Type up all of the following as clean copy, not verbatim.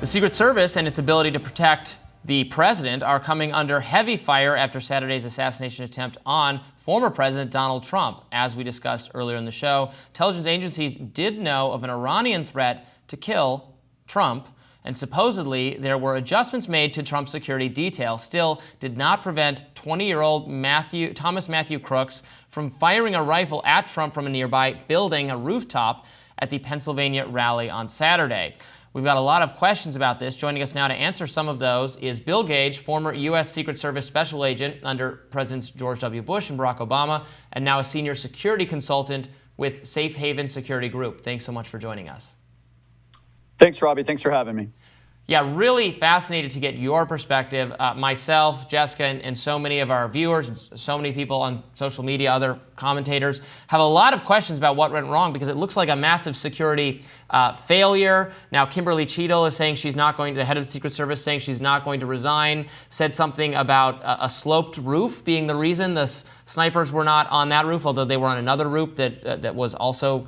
Secret Service and its ability to protect the president are coming under heavy fire after Saturday's assassination attempt on former President Donald Trump. As we discussed earlier in the show, intelligence agencies did know of an Iranian threat to kill Trump, and supposedly there were adjustments made to Trump's security detail. Still did not prevent 20-year-old Thomas Matthew Crooks from firing a rifle at Trump from a nearby building, a rooftop, at the Pennsylvania rally on Saturday. We've got a lot of questions about this. Joining us now to answer some of those is Bill Gage, former U.S. Secret Service special agent under Presidents George W. Bush and Barack Obama, and now a senior security consultant with Safe Haven Security Group. Thanks so much for joining us. Thanks, Robbie. Thanks for having me. Yeah, really fascinated to get your perspective. Myself, Jessica, and so many of our viewers, and so many people on social media, other commentators, have a lot of questions about what went wrong because it looks like a massive security failure. Now, Kimberly Cheadle is saying she's not going to, the head of the Secret Service, saying she's not going to resign, said something about a sloped roof being the reason the snipers were not on that roof, although they were on another roof that was also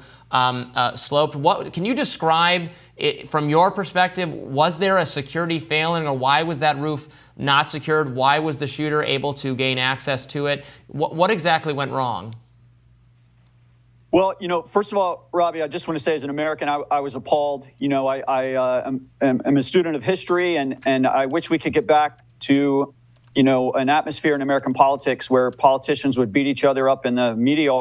sloped. What can you describe it, from your perspective? Was there a security failing, or why was that roof not secured? Why was the shooter able to gain access to it? What exactly went wrong? Well, first of all, Robbie, I just want to say as an American, I was appalled. I am a student of history, and I wish we could get back to, an atmosphere in American politics where politicians would beat each other up in the media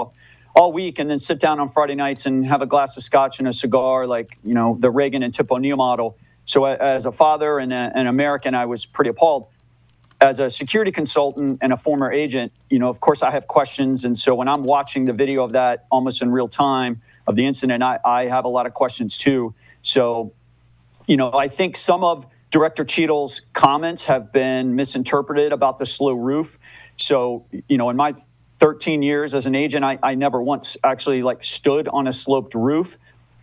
all week and then sit down on Friday nights and have a glass of scotch and a cigar like, the Reagan and Tip O'Neill model. So as a father and an American, I was pretty appalled. As a security consultant and a former agent, of course, I have questions. And so when I'm watching the video of that almost in real time of the incident, I have a lot of questions too. So, I think some of Director Cheadle's comments have been misinterpreted about the slow roof. So, in my 13 years as an agent, I never once actually stood on a sloped roof.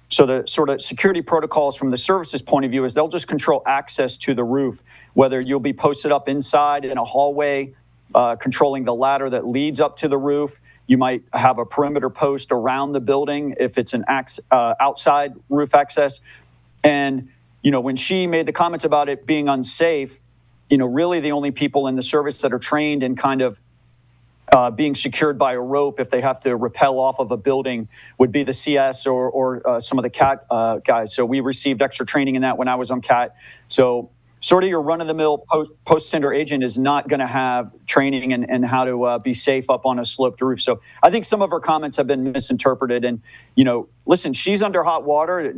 So the sort of security protocols from the service's point of view is they'll just control access to the roof, whether you'll be posted up inside in a hallway, controlling the ladder that leads up to the roof. You might have a perimeter post around the building if it's an outside roof access. And, when she made the comments about it being unsafe, really the only people in the service that are trained in kind of being secured by a rope if they have to rappel off of a building would be the CS or some of the CAT guys. So we received extra training in that when I was on CAT. So sort of your run-of-the-mill post-tender agent is not going to have training in how to be safe up on a sloped roof. So I think some of her comments have been misinterpreted. And, listen, she's under hot water.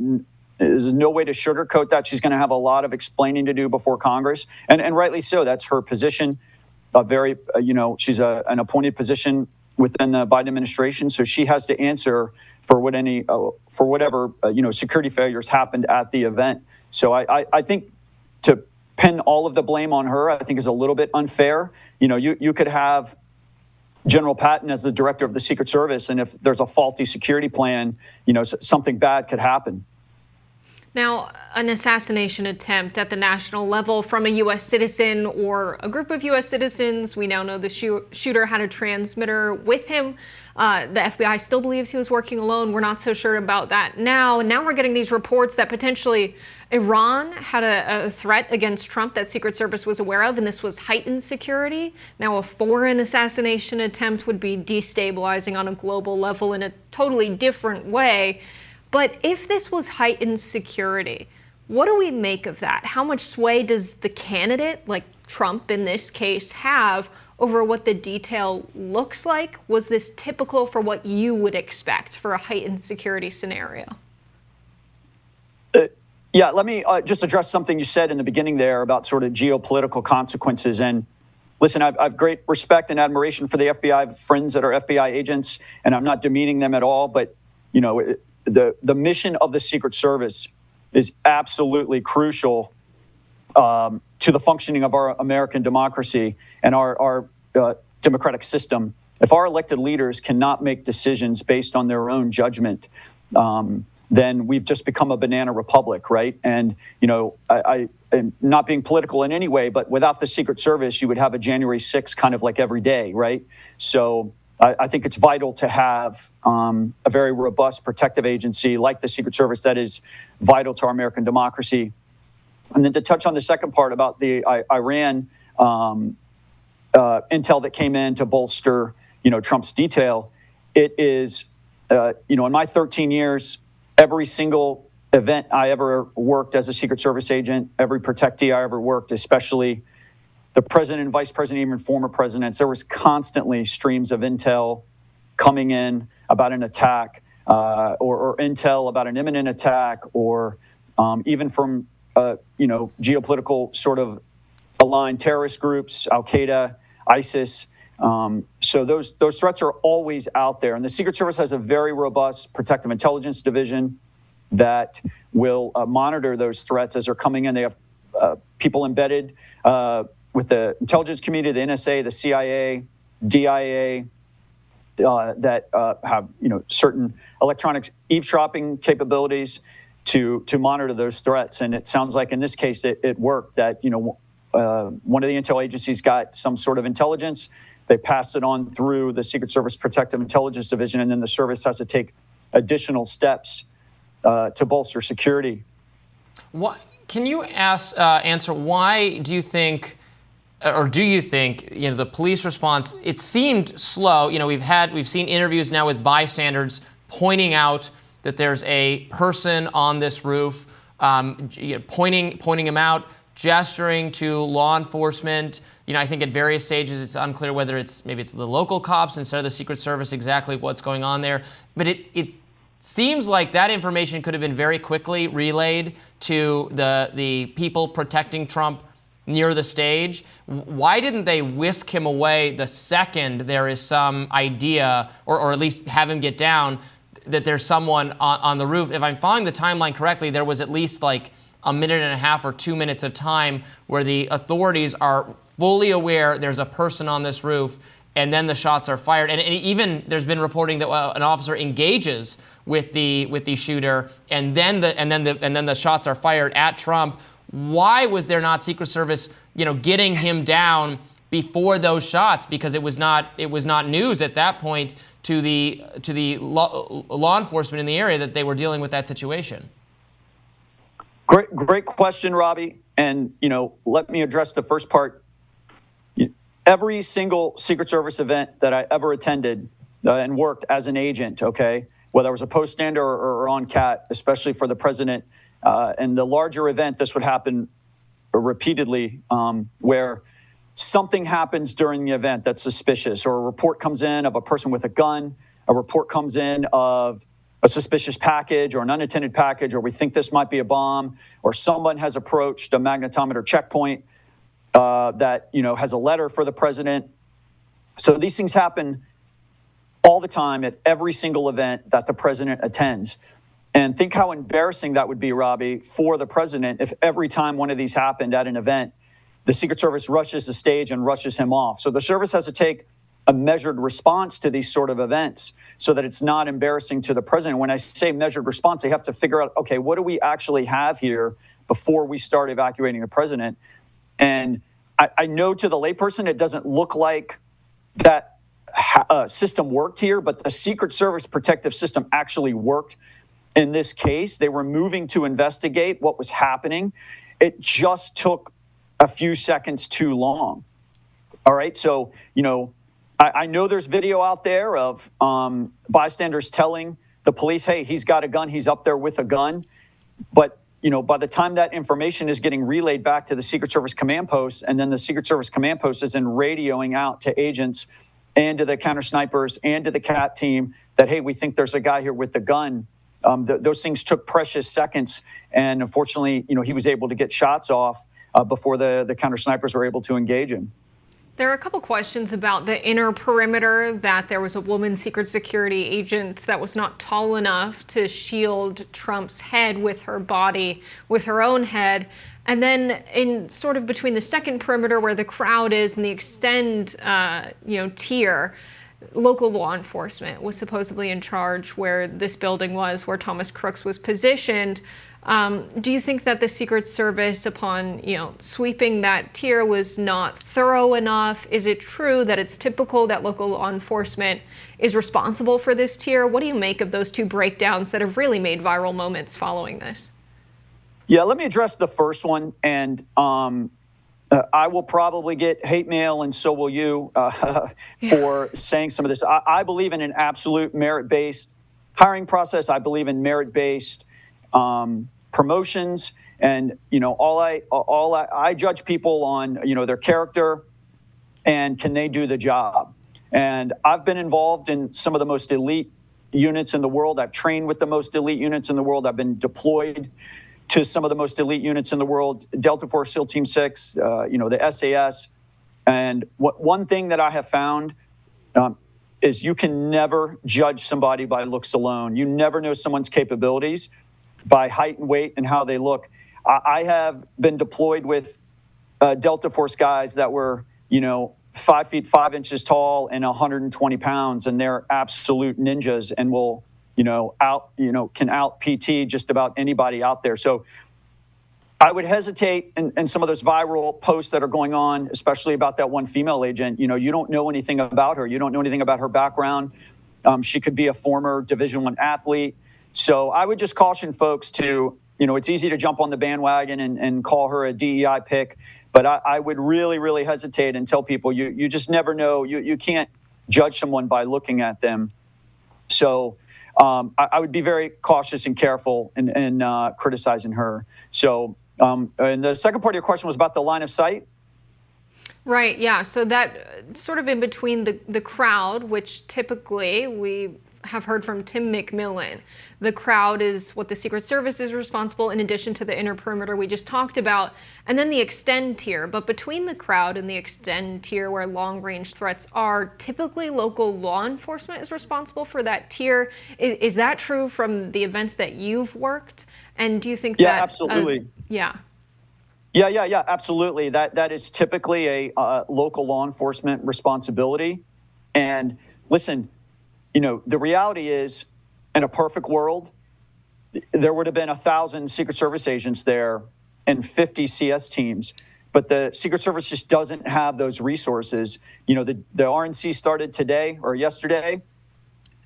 There's no way to sugarcoat that. She's going to have a lot of explaining to do before Congress. And rightly so. That's her position. She's an appointed position within the Biden administration, so she has to answer for whatever security failures happened at the event. So I think to pin all of the blame on her, I think is a little bit unfair. You could have General Patton as the director of the Secret Service, and if there's a faulty security plan, something bad could happen. Now, an assassination attempt at the national level from a U.S. citizen or a group of U.S. citizens. We now know the shooter had a transmitter with him. The FBI still believes he was working alone. We're not so sure about that now. And now we're getting these reports that potentially Iran had a threat against Trump that Secret Service was aware of, and this was heightened security. Now, a foreign assassination attempt would be destabilizing on a global level in a totally different way. But if this was heightened security, what do we make of that? How much sway does the candidate, like Trump in this case, have over what the detail looks like? Was this typical for what you would expect for a heightened security scenario? Yeah, let me just address something you said in the beginning there about sort of geopolitical consequences. And listen, I've great respect and admiration for the FBI, friends that are FBI agents, and I'm not demeaning them at all. But, the mission of the Secret Service is absolutely crucial to the functioning of our American democracy and our democratic system. If our elected leaders cannot make decisions based on their own judgment, then we've just become a banana republic, right? And, I am not being political in any way, but without the Secret Service, you would have a January 6th kind of like every day, right? So I think it's vital to have a very robust protective agency like the Secret Service that is vital to our American democracy. And then to touch on the second part about the Iran intel that came in to bolster, Trump's detail, it is, in my 13 years, every single event I ever worked as a Secret Service agent, every protectee I ever worked, especially the president and vice president, even former presidents, there was constantly streams of intel coming in about an attack or intel about an imminent attack or even from, geopolitical sort of aligned terrorist groups, Al-Qaeda, ISIS. So those threats are always out there. And the Secret Service has a very robust protective intelligence division that will monitor those threats as they're coming in. They have people embedded with the intelligence community, the NSA, the CIA, DIA, that have certain electronic eavesdropping capabilities to monitor those threats. And it sounds like in this case it worked. That one of the intel agencies got some sort of intelligence. They passed it on through the Secret Service Protective Intelligence Division, and then the service has to take additional steps to bolster security. Can you answer why do you think the police response? It seemed slow. We've seen interviews now with bystanders pointing out that there's a person on this roof, pointing him out, gesturing to law enforcement. I think at various stages it's unclear whether it's the local cops instead of the Secret Service exactly what's going on there. But it seems like that information could have been very quickly relayed to the people protecting Trump near the stage. Why didn't they whisk him away the second there is some idea, or at least have him get down, that there's someone on the roof? If I'm following the timeline correctly, there was at least like a minute and a half or 2 minutes of time where the authorities are fully aware there's a person on this roof, and then the shots are fired. And even there's been reporting that an officer engages with the shooter, and then the shots are fired at Trump. Why was there not Secret Service, getting him down before those shots? Because it was not news at that point to the law enforcement in the area that they were dealing with that situation. Great question, Robbie. And let me address the first part. Every single Secret Service event that I ever attended and worked as an agent, okay, whether I was a post stander or on CAT, especially for the president, and the larger event, this would happen repeatedly, where something happens during the event that's suspicious, or a report comes in of a person with a gun, a report comes in of a suspicious package or an unattended package, or we think this might be a bomb, or someone has approached a magnetometer checkpoint that has a letter for the president. So these things happen all the time at every single event that the president attends. And think how embarrassing that would be, Robbie, for the president if every time one of these happened at an event, the Secret Service rushes the stage and rushes him off. So the service has to take a measured response to these sort of events so that it's not embarrassing to the president. When I say measured response, they have to figure out, okay, what do we actually have here before we start evacuating the president? And I know to the layperson, it doesn't look like that system worked here, but the Secret Service protective system actually worked in this case. They were moving to investigate what was happening. It just took a few seconds too long. All right, so, I know there's video out there of bystanders telling the police, hey, he's got a gun, he's up there with a gun. But, by the time that information is getting relayed back to the Secret Service command post, and then the Secret Service command post is then radioing out to agents and to the counter snipers and to the CAT team that, hey, we think there's a guy here with the gun. Those things took precious seconds. And unfortunately, he was able to get shots off before the counter snipers were able to engage him. There are a couple questions about the inner perimeter, that there was a woman secret security agent that was not tall enough to shield Trump's head with her body, with her own head. And then in sort of between the second perimeter where the crowd is and the extend, tier, local law enforcement was supposedly in charge where this building was, where Thomas Crooks was positioned. Do you think that the Secret Service, upon sweeping that tier, was not thorough enough? Is it true that it's typical that local law enforcement is responsible for this tier? What do you make of those two breakdowns that have really made viral moments following this? Yeah, let me address the first one, and I will probably get hate mail, and so will you, for saying some of this. I believe in an absolute merit-based hiring process. I believe in merit-based promotions, and I judge people on their character and can they do the job. And I've been involved in some of the most elite units in the world. I've trained with the most elite units in the world. I've been deployed to some of the most elite units in the world, Delta Force SEAL Team 6, the SAS. And one thing that I have found is you can never judge somebody by looks alone. You never know someone's capabilities by height and weight and how they look. I have been deployed with Delta Force guys that were, 5 feet 5 inches tall and 120 pounds, and they're absolute ninjas and will can out PT just about anybody out there. So I would hesitate in some of those viral posts that are going on, especially about that one female agent. You don't know anything about her. You don't know anything about her background. She could be a former Division I athlete. So I would just caution folks to, it's easy to jump on the bandwagon and call her a DEI pick, but I would really, really hesitate and tell people you just never know. You can't judge someone by looking at them. So I would be very cautious and careful in criticizing her. So, and the second part of your question was about the line of sight. Right, yeah. So that sort of in between the crowd, which typically we have heard from Tim McMillan. The crowd is what the Secret Service is responsible, in addition to the inner perimeter we just talked about, and then the extend tier. But between the crowd and the extend tier, where long-range threats are, typically local law enforcement is responsible for that tier. Is that true from the events that you've worked? And do you think that... Yeah, absolutely. Yeah, absolutely. That is typically a local law enforcement responsibility. And listen, the reality is, in a perfect world, there would have been 1,000 Secret Service agents there and 50 CS teams. But the Secret Service just doesn't have those resources. The RNC started today or yesterday.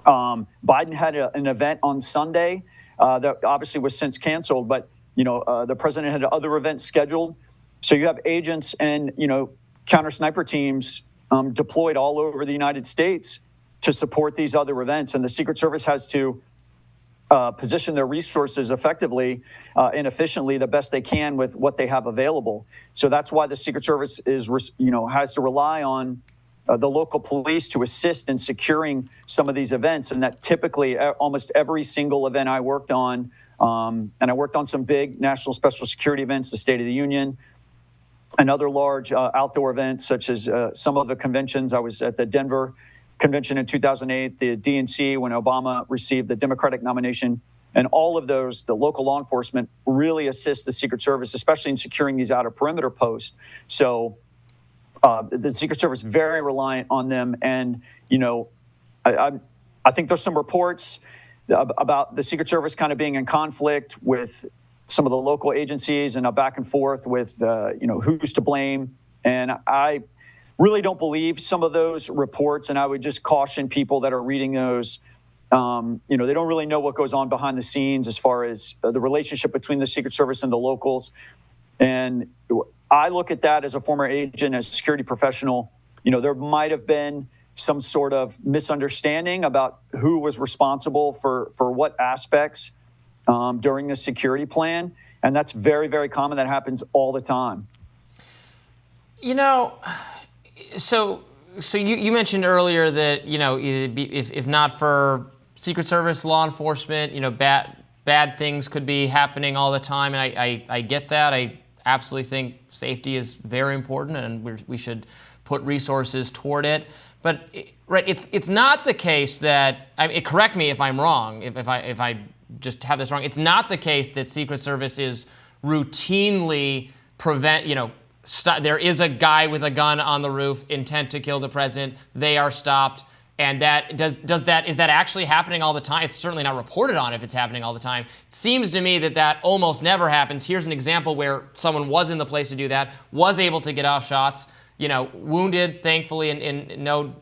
Biden had an event on Sunday that obviously was since canceled, but the president had other events scheduled. So you have agents and counter sniper teams deployed all over the United States to support these other events, and the Secret Service has to position their resources effectively and efficiently the best they can with what they have available. So that's why the Secret Service has to rely on the local police to assist in securing some of these events, and that typically almost every single event I worked on, and I worked on some big national special security events, the State of the Union, and other large outdoor events such as some of the conventions. I was at the Denver Convention in 2008, the DNC when Obama received the Democratic nomination, and all of those, the local law enforcement really assist the Secret Service, especially in securing these outer perimeter posts. So the Secret Service is very reliant on them, and I think there's some reports about the Secret Service kind of being in conflict with some of the local agencies and a back and forth with who's to blame, and I really don't believe some of those reports, and I would just caution people that are reading those. They don't really know what goes on behind the scenes as far as the relationship between the Secret Service and the locals. And I look at that as a former agent, as a security professional. There might have been some sort of misunderstanding about who was responsible for what aspects during the security plan, and that's very, very common. That happens all the time. So you mentioned earlier that if not for Secret Service, law enforcement, bad things could be happening all the time, and I get that. I absolutely think safety is very important, and we should put resources toward it. But it's not the case that correct me if I'm wrong. If I just have this wrong, it's not the case that Secret Service is routinely there is a guy with a gun on the roof, intent to kill the president. They are stopped, and is that actually happening all the time? It's certainly not reported on if it's happening all the time. It seems to me that almost never happens. Here's an example where someone was in the place to do that, was able to get off shots, wounded, thankfully, and no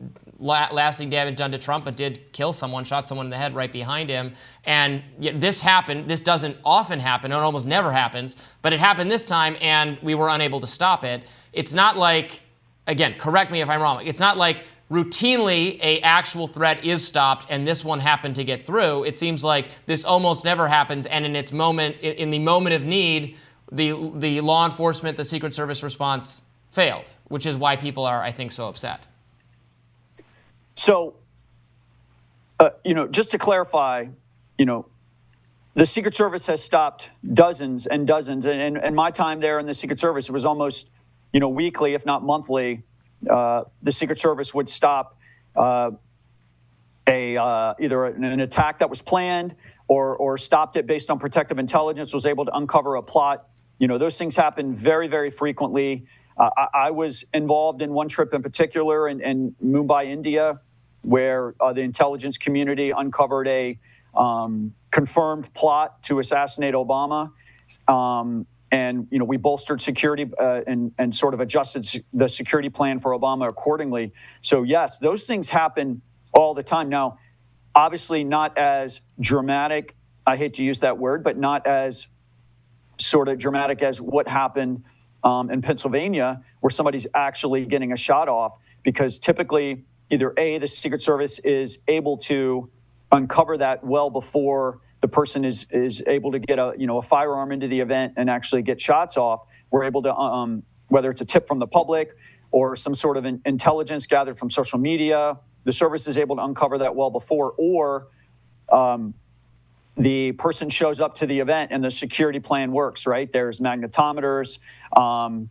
lasting damage done to Trump, but did kill someone, shot someone in the head right behind him. And this happened. This doesn't often happen. It almost never happens. But it happened this time, and we were unable to stop it. It's not like, again, correct me if I'm wrong, it's not like routinely a actual threat is stopped and this one happened to get through. It seems like this almost never happens, and in the moment of need, the law enforcement, the Secret Service response failed, which is why people are, I think, so upset. So, just to clarify, the Secret Service has stopped dozens and dozens, and my time there in the Secret Service, it was almost, weekly, if not monthly. The Secret Service would stop either an attack that was planned or stopped it based on protective intelligence, was able to uncover a plot. Those things happen very, very frequently. I was involved in one trip in particular in Mumbai, India, where the intelligence community uncovered a confirmed plot to assassinate Obama. And we bolstered security and sort of adjusted the security plan for Obama accordingly. So yes, those things happen all the time. Now, obviously not as dramatic, I hate to use that word, but not as sort of dramatic as what happened in Pennsylvania, where somebody's actually getting a shot off, because typically either A, the Secret Service is able to uncover that well before the person is able to get a firearm into the event and actually get shots off. We're able to, whether it's a tip from the public or some sort of intelligence gathered from social media, the service is able to uncover that well before, or the person shows up to the event and the security plan works, right? There's magnetometers,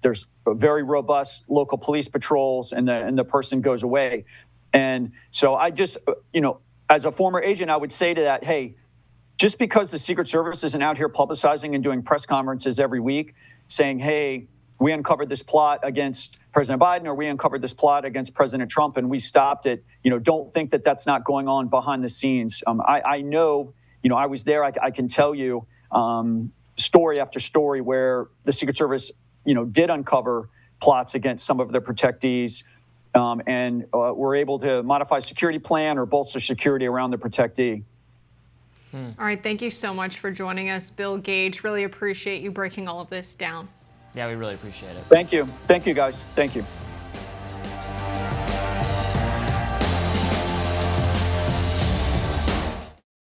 there's very robust local police patrols, and the person goes away. And so I just, as a former agent, I would say to that, hey, just because the Secret Service isn't out here publicizing and doing press conferences every week saying, hey, we uncovered this plot against President Biden, or we uncovered this plot against President Trump and we stopped it, don't think that that's not going on behind the scenes. I know, I was there. I can tell you story after story where the Secret Service, did uncover plots against some of their protectees, and were able to modify security plan or bolster security around the protectee. All right, thank you so much for joining us, Bill Gage. Really appreciate you breaking all of this down. Yeah, we really appreciate it. Thank you. Thank you, guys. Thank you.